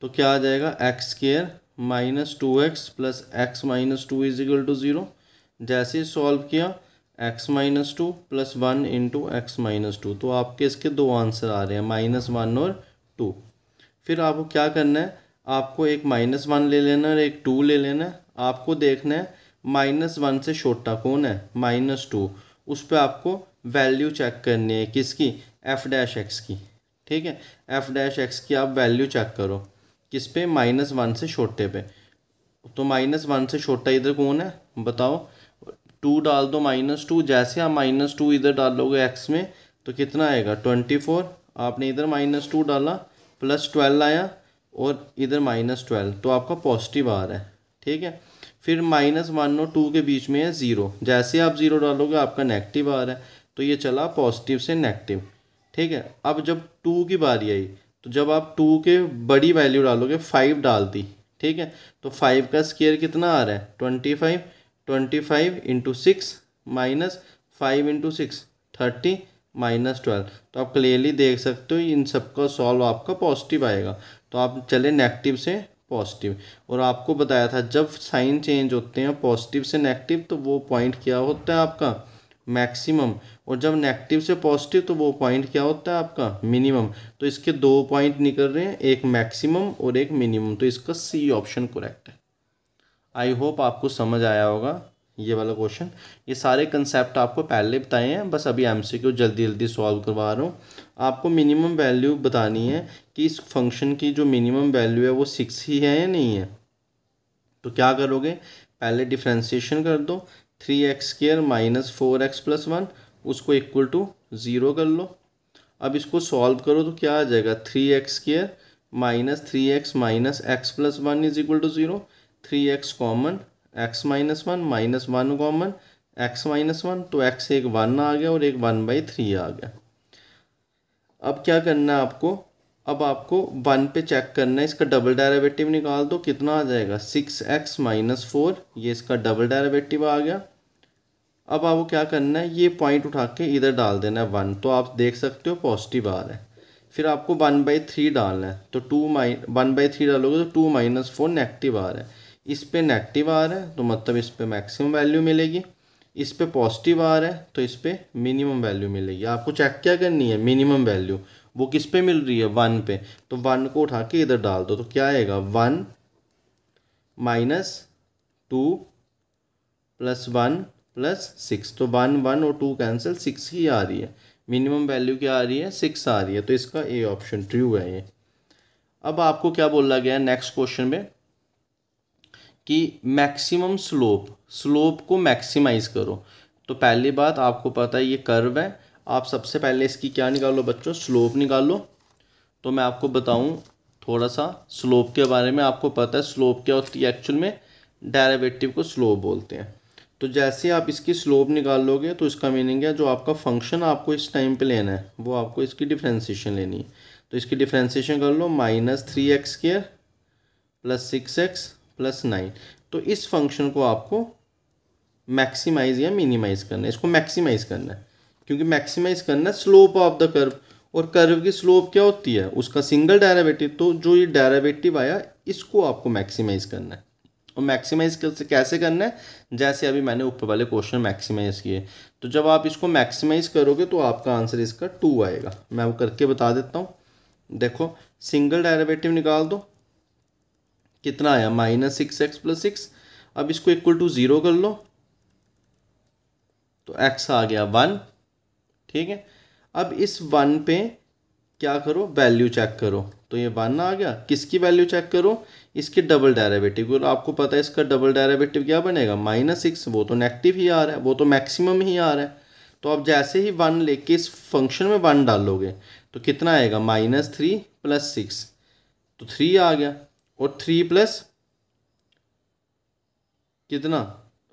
तो क्या आ जाएगा x² minus 2x plus x minus 2 = 0। जैसे सॉल्व किया x minus 2 plus 1 × x minus 2, तो आपके इसके दो आंसर आ रहे हैं -1 और 2। फिर आपको क्या करना है, आपको एक -1 ले लेना और एक 2 ले लेना है। आपको देखना है -1 से छोटा कौन है -2, उस पर आपको वैल्यू चेक करनी है किसकी f' की। ठीक है, f' की आप वैल्यू चेक करो किस पे -1 से छोटे पे। तो -1 से छोटा इधर कौन है बताओ, 2 डाल दो -2। जैसे आप -2 इधर डालोगे x में तो कितना आएगा 24। आपने इधर -2 डाला प्लस 12 आया और इधर -12, तो आपका पॉजिटिव आ रहा है। ठीक है, फिर -1 और 2 के बीच में है 0। जैसे आप 0 डालोगे आपका नेगेटिव आ रहा है, तो ये चला पॉजिटिव से नेगेटिव। ठीक है, अब जब 2 की बारी आई तो जब आप 2 के बड़ी वैल्यू डालोगे 5 डाल दी। ठीक है, तो 5 का स्क्वायर कितना आ रहा है 25। 25 × 6 माइनस 5 × 6 30 माइनस 12। तो आप क्लियरली देख सकते हो इन सबका सॉल्व आपका पॉजिटिव आएगा। तो आप चले नेगेटिव से पॉजिटिव, और आपको बताया था जब साइन चेंज होते हैं पॉजिटिव से नेगेटिव तो वो पॉइंट क्या होता है आपका मैक्सिमम, और जब नेगेटिव से पॉजिटिव तो वो पॉइंट क्या होता है आपका मिनिमम। तो इसके 2 पॉइंट निकल रहे हैं, एक मैक्सिमम और एक मिनिमम, तो इसका सी ऑप्शन करेक्ट है। आई होप आपको समझ आया होगा ये वाला क्वेश्चन। ये सारे कंसेप्ट आपको पहले बताए हैं, बस अभी एमसीक्यू जल्दी जल्दी सॉल्व करवा रहा हूँ। आपको मिनिमम वैल्यू बतानी है कि इस फंक्शन की जो मिनिमम वैल्यू है वो 6 ही है या नहीं है। तो क्या करोगे, पहले डिफ्रेंशिएशन कर दो, 3x² माइनस 4x+1 उसको इक्वल टू 0 कर लो। अब इसको सॉल्व करो तो क्या आ जाएगा, 3x² minus 3x minus x+1 is equal to 0। 3x common, x minus 1 minus 1 common, x minus 1, तो x एक 1 आ गया और एक 1/3 आ गया। अब क्या करना है आपको, अब आपको 1 पे चेक करना है, इसका डबल डेरिवेटिव निकाल दो, कितना आ जाएगा 6x माइनस 4, ये इसका डबल डेरिवेटिव आ गया। अब आपको क्या करना है, ये पॉइंट उठा के इधर डाल देना है 1, तो आप देख सकते हो पॉजिटिव आ रहा है। फिर आपको 1/3 डालना है, तो 1/3 डालोगे तो 2 माइनस 4 नेगेटिव आ रहा है। इस पे नेगेटिव आ रहा है तो मतलब इस पे मैक्सिमम वैल्यू मिलेगी, इस पे पॉजिटिव आ रहा है तो इस पे मिनिमम वैल्यू मिलेगी। आपको चेक क्या करनी है, मिनिमम वैल्यू वो किस पे मिल रही है, 1 पे, तो 1 को उठा के इधर डाल दो, तो क्या आएगा 1 माइनस 2 प्लस 1 प्लस 6, तो 1 1 और 2 कैंसिल, 6 ही आ रही है। मिनिमम वैल्यू क्या आ रही है, 6 आ रही है, तो इसका ए ऑप्शन ट्रू है ये। अब आपको क्या बोला गया है नेक्स्ट क्वेश्चन में कि मैक्सिमम स्लोप को मैक्सिमाइज करो। तो पहली बात आपको पता है ये कर्व है, आप सबसे पहले इसकी क्या निकालो बच्चों, स्लोप निकालो। तो मैं आपको बताऊं थोड़ा सा स्लोप के बारे में, आपको पता है स्लोप क्या होती है एक्चुअल में, डेरिवेटिव को स्लोप बोलते हैं। तो जैसे आप इसकी स्लोप निकाल लोगे तो इसका मीनिंग है जो आपका फंक्शन आपको इस टाइम पे लेना है वो आपको इसकी डिफ्रेंशिएशन लेनी है। तो इसकी डिफ्रेंशिएशन कर लो, -3x² प्लस 6x प्लस 9। तो इस फंक्शन को आपको मैक्सिमाइज या मिनिमाइज करना है, इसको मैक्सिमाइज करना है, क्योंकि मैक्सिमाइज करना है स्लोप ऑफ द कर्व, और कर्व की स्लोप क्या होती है, उसका सिंगल डेरिवेटिव। तो जो ये डेरिवेटिव आया इसको आपको मैक्सिमाइज करना है। और मैक्सिमाइज कैसे करना है, जैसे अभी मैंने ऊपर वाले क्वेश्चन मैक्सिमाइज किए। तो जब आप इसको मैक्सिमाइज करोगे तो आपका आंसर इसका 2 आएगा। मैं वो करके बता देता हूँ। देखो सिंगल डेरिवेटिव निकाल दो, कितना आया -6x प्लस 6। अब इसको इक्वल टू 0 कर लो, तो x आ गया 1। ठीक है, अब इस 1 पे क्या करो, वैल्यू चेक करो, तो ये 1 आ गया। किसकी वैल्यू चेक करो, इसके डबल डेरिवेटिव, और आपको पता है इसका डबल डेरिवेटिव क्या बनेगा -6, वो तो नेगेटिव ही आ रहा है, वो तो मैक्सिमम ही आ रहा है। तो अब जैसे ही 1 लेके इस फंक्शन में 1 डालोगे तो कितना आएगा, -3 प्लस 6, तो 3 आ गया। और 3 प्लस कितना,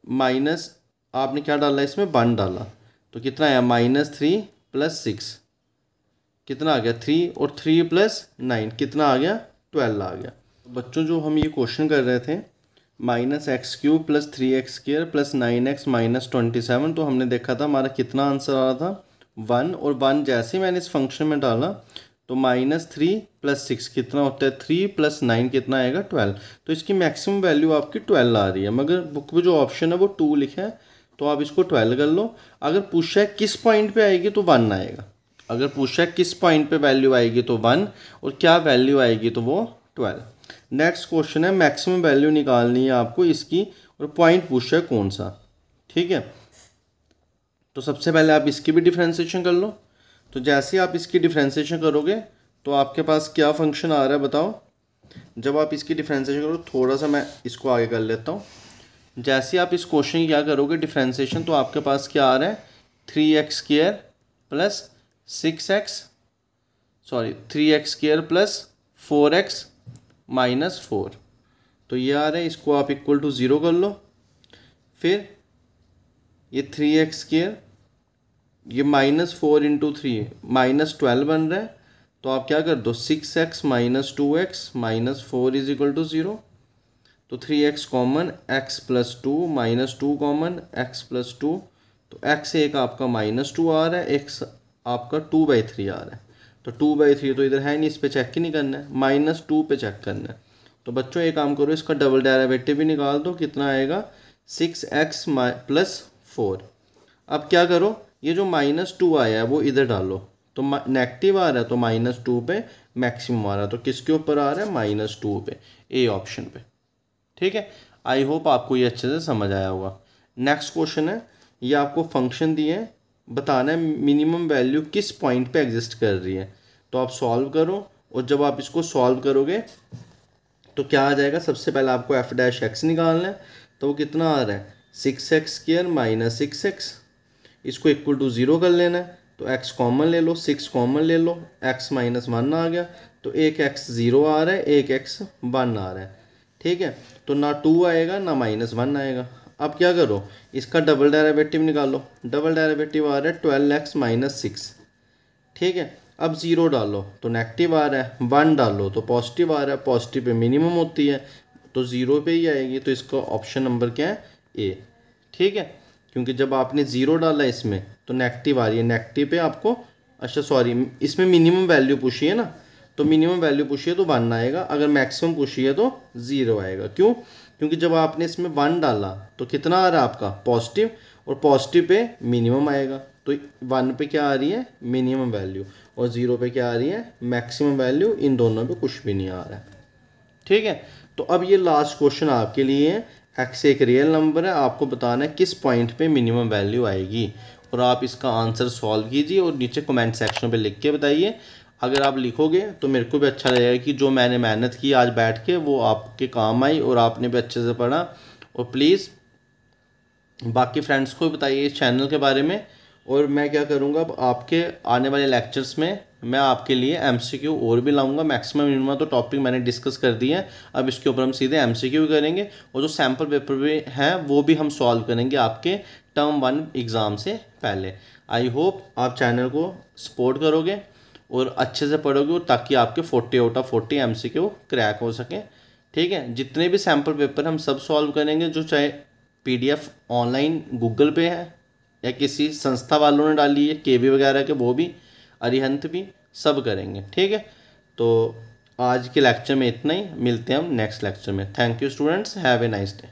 माइनस आपने क्या डाला इसमें 1 डाला, तो कितना आया -3 प्लस 6, कितना आ गया 3, और 3 प्लस 9 कितना आ गया 12 आ गया। बच्चों जो हम ये क्वेश्चन कर रहे थे -x³ plus 3x² plus 9x minus 27, तो हमने देखा था हमारा कितना आंसर आ रहा था 1, और 1 जैसे मैंने इस फंक्शन में डाला तो -3 प्लस 6 कितना होता है 3 प्लस 9 कितना आएगा 12। तो इसकी मैक्सिमम वैल्यू आपकी 12 आ रही है, मगर बुक में जो ऑप्शन है वो 2 लिखा है, तो आप इसको 12 कर लो। अगर पूछा है किस पॉइंट पे आएगी तो 1 आएगा, अगर पूछा है किस पॉइंट पे वैल्यू आएगी तो 1, और क्या वैल्यू आएगी तो वो 12। नेक्स्ट क्वेश्चन है मैक्सिमम वैल्यू निकालनी है आपको इसकी, और पॉइंट पूछा है कौन सा। ठीक है, तो सबसे पहले आप इसकी भी डिफ्रेंशिएशन कर लो। तो जैसे आप इसकी डिफ्रेंशिएशन करोगे तो आपके पास क्या फंक्शन आ रहा है बताओ। जब आप इसकी डिफ्रेंशिएशन करो, थोड़ा सा मैं इसको आगे कर लेता हूँ। जैसे आप इस क्वेश्चन की क्या करोगे डिफ्रेंशिएशन, तो आपके पास क्या आ रहा है 3x² plus 3x² plus 4x minus 4, तो ये आ रहा है, इसको आप इक्वल टू 0 कर लो। फिर ये 3x², ये -4 इंटू 3 -12 बन रहा है, तो आप क्या कर दो 6x minus 2x minus 4 is equal to 0। तो 3x common, x plus 2 minus 2 common, x plus 2, तो x एक आपका -2 आ रहा है, x आपका 2/3 आ रहा है। तो 2/3 तो इधर है नहीं, इस पे चेक ही नहीं करना है, -2 पे चेक करना है। तो बच्चों एक काम करो, इसका डबल डेरिवेटिव भी निकाल दो, कितना आएगा 6x प्लस 4। अब क्या करो, ये जो -2 आया है वो इधर डालो, तो नेगेटिव आ रहा है तो -2 पे मैक्सिमम आ रहा है, तो किसके ऊपर आ रहा है -2 पे, ए ऑप्शन पे। ठीक है, आई होप आपको ये अच्छे से समझ आया होगा। नेक्स्ट क्वेश्चन है, ये आपको फंक्शन दिए हैं बताना है मिनिमम वैल्यू किस पॉइंट पे एग्जिस्ट कर रही है। तो आप सॉल्व करो, और जब आप इसको सॉल्व करोगे तो क्या आ जाएगा, सबसे पहले आपको एफ डैश एक्स निकालना है। तो वो कितना आ रहा है, 6x² माइनस 6x, इसको इक्वल टू 0 कर लेना है। तो x कॉमन ले लो, 6 कॉमन ले लो, x माइनस 1 आ गया। तो एक x 0 आ रहा है, एक x 1 आ रहा है। ठीक है, तो ना 2 आएगा ना -1 आएगा। अब क्या करो, इसका डबल डेरिवेटिव निकालो। डबल डेरिवेटिव आ रहा है 12x माइनस 6। ठीक है, अब 0 डालो तो नेगेटिव आ रहा है, 1 डालो तो पॉजिटिव आ रहा है। पॉजिटिव पे मिनिमम होती है तो 0 पे ही आएगी। तो इसका ऑप्शन नंबर क्या है, ए। ठीक है, क्योंकि जब आपने 0 डाला इसमें तो नेगेटिव आ रही है, नेगेटिव पे आपको, अच्छा सॉरी, इसमें मिनिमम वैल्यू पूछी है ना, तो मिनिमम वैल्यू पूछी है तो 1 आएगा। अगर मैक्सिमम पूछी है तो 0 आएगा। क्यों, क्योंकि जब आपने इसमें 1 डाला तो कितना आ रहा है आपका, पॉजिटिव, और पॉजिटिव पे मिनिमम आएगा। तो 1 पे क्या आ रही है, मिनिमम वैल्यू, और 0 पे क्या आ रही है, मैक्सिमम वैल्यू। इन दोनों पे कुछ भी नहीं आ रहा है। ठीक है, तो अब ये लास्ट क्वेश्चन आपके लिए है। एक्स एक रियल नंबर है, आपको बताना है किस पॉइंट पे मिनिमम वैल्यू आएगी, और आप इसका आंसर सॉल्व कीजिए और नीचे कमेंट सेक्शन पे लिख के बताइए। अगर आप लिखोगे तो मेरे को भी अच्छा लगेगा कि जो मैंने मेहनत की आज बैठ के वो आपके काम आई और आपने भी अच्छे से पढ़ा। और प्लीज़ बाकी फ्रेंड्स को भी बताइए इस चैनल के बारे में। और मैं क्या करूँगा, अब आपके आने वाले लेक्चर्स में मैं आपके लिए एमसीक्यू और भी लाऊंगा। मैक्सिमम मिनिमम तो टॉपिक मैंने डिस्कस कर दिया है, अब इसके ऊपर हम सीधे एमसीक्यू करेंगे, और जो सैम्पल पेपर भी हैं वो भी हम सॉल्व करेंगे आपके टर्म 1 एग्ज़ाम से पहले। आई होप आप चैनल को सपोर्ट करोगे और अच्छे से पढ़ोगे, ताकि आपके 40 आउट ऑफ 40 एमसीक्यू क्रैक हो सके। ठीक है, जितने भी सैम्पल पेपर हम सब सॉल्व करेंगे, जो चाहे पीडीएफ ऑनलाइन गूगल पे है या किसी संस्था वालों ने डाली है, केवी वगैरह के, वो भी, अरिहंत भी, सब करेंगे। ठीक है, तो आज के लेक्चर में इतना ही, मिलते हैं हम नेक्स्ट लेक्चर में। Thank you students, have a nice day.